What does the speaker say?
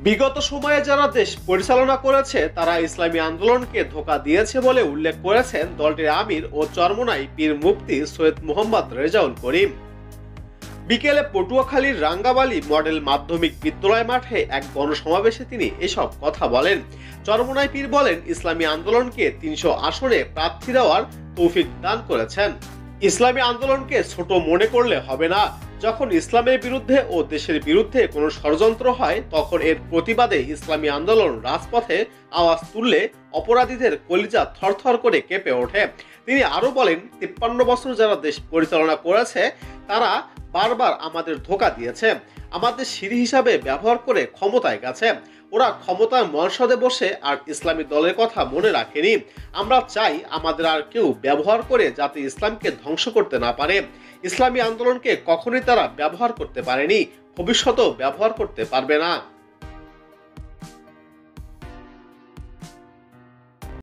বিগত সময়ে যারা দেশ পরিচালনা করেছে তারা ইসলামী আন্দোলনকে ধোঁকা দিয়েছে বলে উল্লেখ করেছেন দলটির আমির ও চরমোনাই পীর মুফতি সৈয়দ মোহাম্মদ রেজাউল করিম। বিকেলে পটুয়াখালীর রাঙ্গাবালী মডেল মাধ্যমিক বিদ্যালয় মাঠে এক গণসমাবেশে তিনি এসব কথা বলেন। চরমোনাই পীর বলেন, ইসলামী আন্দোলনকে ৩০০ আসনে প্রার্থী দেওয়ার তৌফিক দান করেছেন। ইসলামী আন্দোলনকে ছোট মনে করলে হবে না। যখন ইসলামের বিরুদ্ধে ও দেশের বিরুদ্ধে কোনো ষড়যন্ত্র হয় তখন এর প্রতিবাদে ইসলামী আন্দোলন রাজপথে আওয়াজ তুললে অপরাধীদের কলিজা থরথর করে কেঁপে ওঠে। তিনি আরো বলেন, ৫৩ বছর যারা দেশ পরিচালনা করেছে তারা বারবার আমাদের ধোঁকা দিয়েছে, আমাদের সিঁড়ি হিসাবে ব্যবহার করে ক্ষমতায় গেছে। ওরা ক্ষমতার মনসদে বসে আর ইসলামী দলের কথা মনে রাখেনি। আমরা চাই আমাদের আর কেউ ব্যবহার করে যাতে ইসলামকে ধ্বংস করতে না পারে। ইসলামী আন্দোলনকে কখনোই তারা ব্যবহার করতে পারেনি, ভবিষ্যতেও ব্যবহার করতে পারবে না।